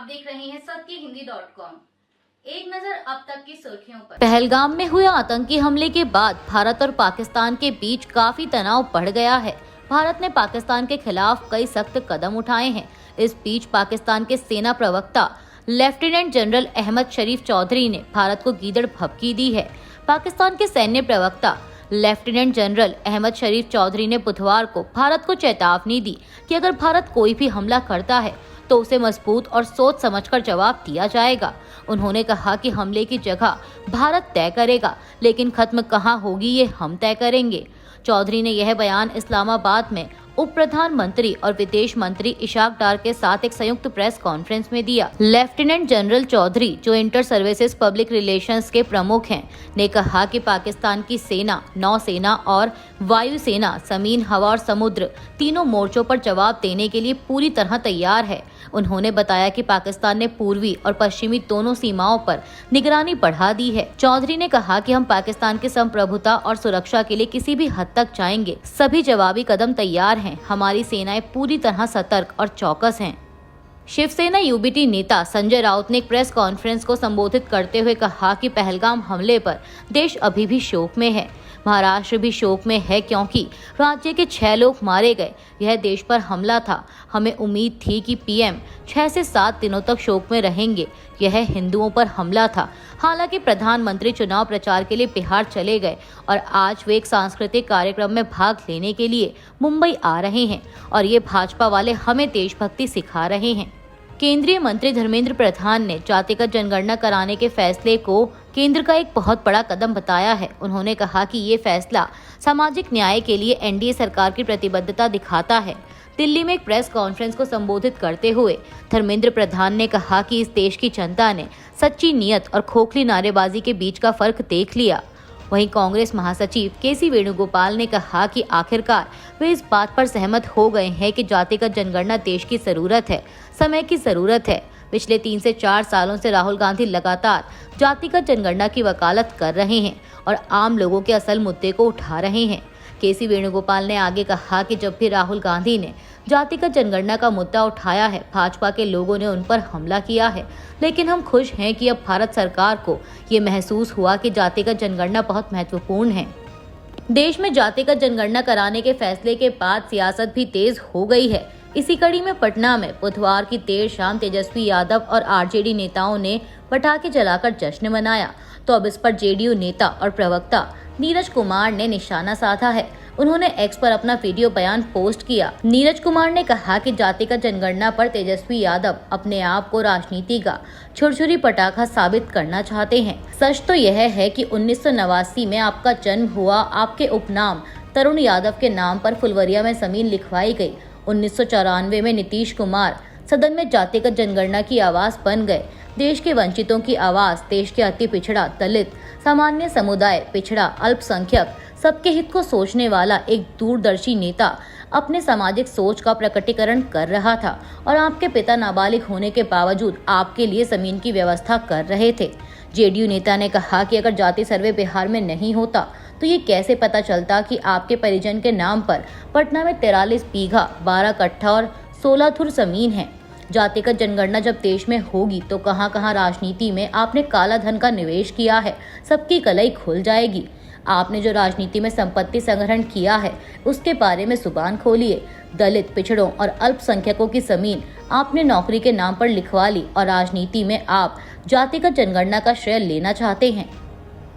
आप देख रहे हैं सत्यहिंदी.com। एक नजर अब तक की सुर्खियों पर। पहलगाम में हुए आतंकी हमले के बाद भारत और पाकिस्तान के बीच काफी तनाव बढ़ गया है। भारत ने पाकिस्तान के खिलाफ कई सख्त कदम उठाए हैं। इस बीच पाकिस्तान के सेना प्रवक्ता लेफ्टिनेंट जनरल अहमद शरीफ चौधरी ने भारत को गीदड़ भभकी दी है। पाकिस्तान के सैन्य प्रवक्ता लेफ्टिनेंट जनरल अहमद शरीफ चौधरी ने बुधवार को भारत को चेतावनी दी कि अगर भारत कोई भी हमला करता है तो उसे मजबूत और सोच समझकर जवाब दिया जाएगा। उन्होंने कहा कि हमले की जगह भारत तय करेगा, लेकिन खत्म कहां होगी ये हम तय करेंगे। चौधरी ने यह बयान इस्लामाबाद में उप प्रधानमंत्री और विदेश मंत्री इशाक डार के साथ एक संयुक्त प्रेस कॉन्फ्रेंस में दिया। लेफ्टिनेंट जनरल चौधरी, जो इंटर सर्विसेज पब्लिक रिलेशंस के प्रमुख हैं, ने कहा कि पाकिस्तान की सेना, नौसेना और वायुसेना जमीन, हवा और समुद्र तीनों मोर्चों पर जवाब देने के लिए पूरी तरह तैयार है। उन्होंने बताया कि पाकिस्तान ने पूर्वी और पश्चिमी दोनों सीमाओं पर निगरानी बढ़ा दी है। चौधरी ने कहा कि हम पाकिस्तान की संप्रभुता और सुरक्षा के लिए किसी भी हद तक जाएंगे। सभी जवाबी कदम तैयार हैं। हमारी सेनाएं पूरी तरह सतर्क और चौकस हैं। शिवसेना यूबीटी नेता संजय राउत ने एक प्रेस कॉन्फ्रेंस को संबोधित करते हुए कहा कि पहलगाम हमले पर देश अभी भी शोक में है। महाराष्ट्र भी शोक में है क्योंकि राज्य के 6 लोग मारे गए। यह देश पर हमला था। हमें उम्मीद थी कि पीएम 6 से 7 दिनों तक शोक में रहेंगे। यह हिंदुओं पर हमला था। हालांकि प्रधानमंत्री चुनाव प्रचार के लिए बिहार चले गए और आज वे एक सांस्कृतिक कार्यक्रम में भाग लेने के लिए मुंबई आ रहे हैं और ये भाजपा वाले हमें देशभक्ति सिखा रहे हैं। केंद्रीय मंत्री धर्मेंद्र प्रधान ने जातिगत जनगणना कराने के फैसले को केंद्र का एक बहुत बड़ा कदम बताया है। उन्होंने कहा कि ये फैसला सामाजिक न्याय के लिए एनडीए सरकार की प्रतिबद्धता दिखाता है। दिल्ली में एक प्रेस कॉन्फ्रेंस को संबोधित करते हुए धर्मेंद्र प्रधान ने कहा कि इस देश की जनता ने सच्ची नीयत और खोखली नारेबाजी के बीच का फर्क देख लिया। वहीं कांग्रेस महासचिव केसी वेणुगोपाल ने कहा कि आखिरकार वे इस बात पर सहमत हो गए हैं कि जातिगत जनगणना देश की जरूरत है, समय की जरूरत है। पिछले 3 से 4 सालों से राहुल गांधी लगातार जातिगत जनगणना की वकालत कर रहे हैं और आम लोगों के असल मुद्दे को उठा रहे हैं। केसी वेणुगोपाल ने आगे कहा कि जब भी राहुल गांधी ने जातिगत जनगणना का मुद्दा उठाया है, भाजपा के लोगों ने उन पर हमला किया है, लेकिन हम खुश हैं कि अब भारत सरकार को ये महसूस हुआ कि जातिगत जनगणना बहुत महत्वपूर्ण है। देश में जातिगत जनगणना कराने के फैसले के बाद सियासत भी तेज हो गई है। इसी कड़ी में पटना में बुधवार की देर शाम तेजस्वी यादव और आरजेडी नेताओं ने पटाखे जलाकर जश्न मनाया, तो अब इस पर जेडीयू नेता और प्रवक्ता नीरज कुमार ने निशाना साधा है। उन्होंने एक्स पर अपना वीडियो बयान पोस्ट किया। नीरज कुमार ने कहा कि जातिगत जनगणना पर तेजस्वी यादव अपने आप को राजनीति का छुरछुरी पटाखा साबित करना चाहते हैं। सच तो यह है कि 1989 में आपका जन्म हुआ, आपके उपनाम तरुण यादव के नाम पर फुलवरिया में जमीन लिखवाई गई। 1994 में नीतीश कुमार सदन में जातिगत जनगणना की आवाज बन गए। देश के वंचितों की आवाज, देश के अति पिछड़ा, दलित, सामान्य समुदाय, पिछड़ा, अल्पसंख्यक, सबके हित को सोचने वाला एक दूरदर्शी नेता अपने सामाजिक सोच का प्रकटीकरण कर रहा था और आपके पिता नाबालिग होने के बावजूद आपके लिए जमीन की व्यवस्था कर रहे थे। जेडीयू नेता ने कहा कि अगर जाति सर्वे बिहार में नहीं होता तो ये कैसे पता चलता कि आपके परिजन के नाम पर पटना में 43 बीघा, 12 कट्ठा और 16 धुर जमीन है। जातिगत जनगणना जब देश में होगी तो कहां कहां राजनीति में आपने काला धन का निवेश किया है, सबकी कलई खुल जाएगी। आपने जो राजनीति में संपत्ति संग्रहण किया है उसके बारे में जुबान खोलिए। दलित, पिछड़ों और अल्पसंख्यकों की जमीन आपने नौकरी के नाम पर लिखवा ली और राजनीति में आप जातिगत जनगणना का श्रेय लेना चाहते हैं।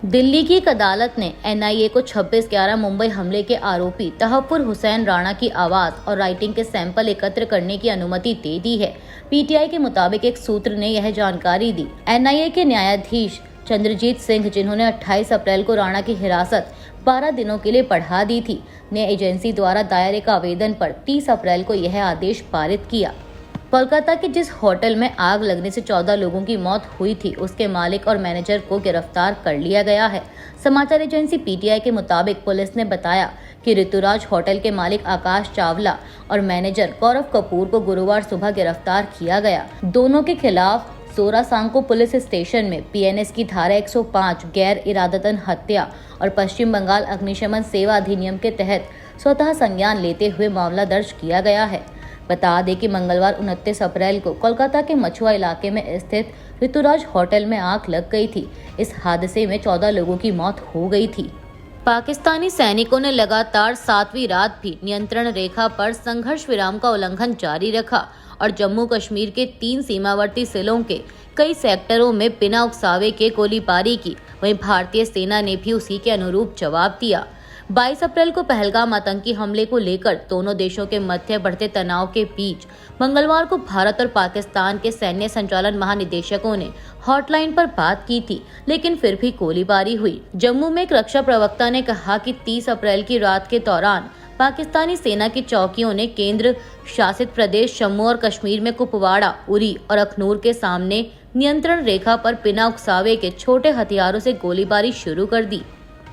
दिल्ली की एक अदालत ने एनआईए को 26/11 मुंबई हमले के आरोपी तहफ्फुर हुसैन राणा की आवाज और राइटिंग के सैंपल एकत्र करने की अनुमति दे दी है। पीटीआई के मुताबिक एक सूत्र ने यह जानकारी दी। एनआईए के न्यायाधीश चंद्रजीत सिंह, जिन्होंने 28 अप्रैल को राणा की हिरासत 12 दिनों के लिए बढ़ा दी थी, ने एजेंसी द्वारा दायर एक आवेदन पर 30 अप्रैल को यह आदेश पारित किया। कोलकाता के जिस होटल में आग लगने से 14 लोगों की मौत हुई थी, उसके मालिक और मैनेजर को गिरफ्तार कर लिया गया है। समाचार एजेंसी पीटीआई के मुताबिक पुलिस ने बताया कि ऋतुराज होटल के मालिक आकाश चावला और मैनेजर गौरव कपूर को गुरुवार सुबह गिरफ्तार किया गया। दोनों के खिलाफ जोरासांको पुलिस स्टेशन में पीएनएस की धारा 105 गैर इरादतन हत्या और पश्चिम बंगाल अग्निशमन सेवा अधिनियम के तहत स्वतः संज्ञान लेते हुए मामला दर्ज किया गया है। बता दें कि मंगलवार 29 अप्रैल को कोलकाता के मछुआ इलाके में स्थित ऋतुराज होटल में आग लग गई थी। इस हादसे में 14 लोगों की मौत हो गई थी। पाकिस्तानी सैनिकों ने लगातार 7वीं रात भी नियंत्रण रेखा पर संघर्ष विराम का उल्लंघन जारी रखा और जम्मू कश्मीर के 3 सीमावर्ती जिलों के कई सेक्टरों में बिना उकसावे के गोलीबारी की। वहीं भारतीय सेना ने भी उसी के अनुरूप जवाब दिया। 22 अप्रैल को पहलगाम आतंकी हमले को लेकर दोनों देशों के मध्य बढ़ते तनाव के बीच मंगलवार को भारत और पाकिस्तान के सैन्य संचालन महानिदेशकों ने हॉटलाइन पर बात की थी, लेकिन फिर भी गोलीबारी हुई। जम्मू में एक रक्षा प्रवक्ता ने कहा कि 30 अप्रैल की रात के दौरान पाकिस्तानी सेना की चौकियों ने केंद्र शासित प्रदेश जम्मू और कश्मीर में कुपवाड़ा, उरी और अखनूर के सामने नियंत्रण रेखा पर बिना उकसावे के छोटे हथियारों से गोलीबारी शुरू कर दी।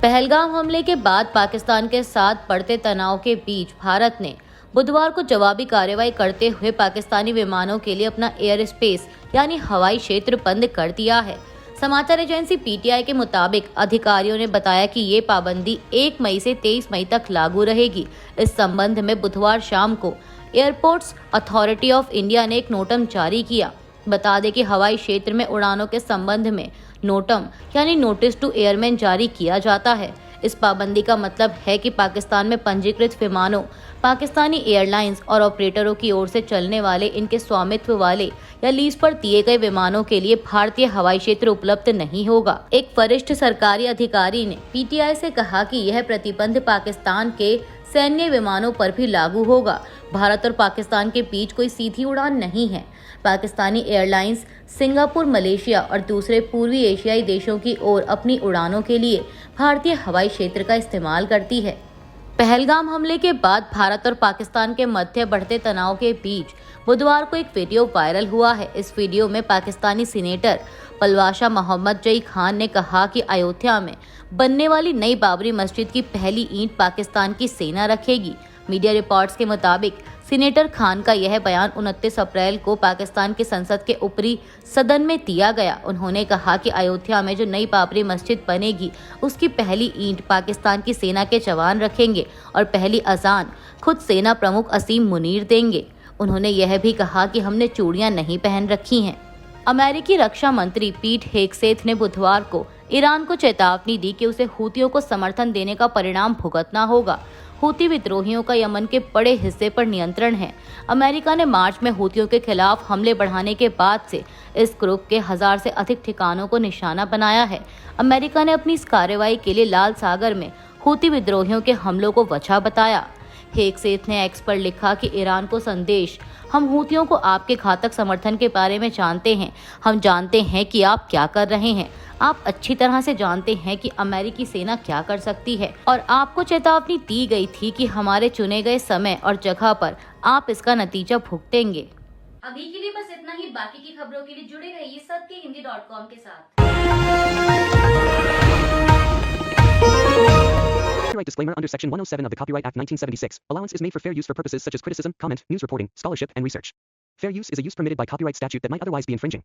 पहलगाम हमले के बाद पाकिस्तान के साथ बढ़ते तनाव के बीच भारत ने बुधवार को जवाबी कार्रवाई करते हुए पाकिस्तानी विमानों के लिए अपना एयर स्पेस यानी हवाई क्षेत्र बंद कर दिया है। समाचार एजेंसी पीटीआई के मुताबिक अधिकारियों ने बताया कि ये पाबंदी 1 मई से 23 मई तक लागू रहेगी। इस संबंध में बुधवार शाम को एयरपोर्ट्स अथॉरिटी ऑफ इंडिया ने एक नोटम जारी किया। बता दें कि हवाई क्षेत्र में उड़ानों के संबंध में नोटम यानी नोटिस टू एयरमैन जारी किया जाता है। इस पाबंदी का मतलब है कि पाकिस्तान में पंजीकृत विमानों, पाकिस्तानी एयरलाइंस और ऑपरेटरों की ओर से चलने वाले इनके स्वामित्व वाले या लीज पर दिए गए विमानों के लिए भारतीय हवाई क्षेत्र उपलब्ध नहीं होगा। एक वरिष्ठ सरकारी अधिकारी ने पीटीआई से कहा कि यह प्रतिबंध पाकिस्तान के सैन्य विमानों पर भी लागू होगा। भारत और पाकिस्तान के बीच कोई सीधी उड़ान नहीं है। पाकिस्तानी एयरलाइंस सिंगापुर, मलेशिया और दूसरे पूर्वी एशियाई देशों की ओर अपनी उड़ानों के लिए भारतीय हवाई क्षेत्र का इस्तेमाल करती है। पहलगाम हमले के बाद भारत और पाकिस्तान के मध्य बढ़ते तनाव के बीच बुधवार को एक वीडियो वायरल हुआ है। इस वीडियो में पाकिस्तानी सीनेटर पलवाशा मोहम्मद जई खान ने कहा कि अयोध्या में बनने वाली नई बाबरी मस्जिद की पहली ईंट पाकिस्तान की सेना रखेगी। मीडिया रिपोर्ट्स के मुताबिक सीनेटर खान का यह बयान 29 अप्रैल को पाकिस्तान की संसद के ऊपरी सदन में दिया गया। उन्होंने कहा कि अयोध्या में जो नई बाबरी मस्जिद बनेगी उसकी पहली ईंट पाकिस्तान की सेना के जवान रखेंगे और पहली अजान खुद सेना प्रमुख असीम मुनीर देंगे। उन्होंने यह भी कहा कि हमने चूड़ियां नहीं पहन रखी हैं। अमेरिकी रक्षा मंत्री पीट हेगसेथ ने बुधवार को ईरान को चेतावनी दी कि उसे हूतियों को समर्थन देने का परिणाम भुगतना होगा। हूती विद्रोहियों का यमन के बड़े हिस्से पर नियंत्रण है। अमेरिका ने मार्च में हूतियों के खिलाफ हमले बढ़ाने के बाद से इस ग्रुप के 1000 से अधिक ठिकानों को निशाना बनाया है। अमेरिका ने अपनी इस कार्रवाई के लिए लाल सागर में हूती विद्रोहियों के हमलों को वजह बताया। हेगसेथ ने एक्स पर लिखा कि ईरान को संदेश, हम हूतियों को आपके घातक समर्थन के बारे में जानते हैं। हम जानते हैं कि आप क्या कर रहे हैं। आप अच्छी तरह से जानते हैं कि अमेरिकी सेना क्या कर सकती है और आपको चेतावनी दी गई थी कि हमारे चुने गए समय और जगह पर आप इसका नतीजा भुगतेंगे। अभी के लिए बस इतना ही। बाकी की खबरों के लिए जुड़े रहिए सत्यहिंदी.com के साथ। Copyright disclaimer under Section 107 of the Copyright Act 1976. Allowance is made for fair use for purposes such as criticism, comment, news reporting, scholarship, and research. Fair use is a use permitted by copyright statute that might otherwise be infringing.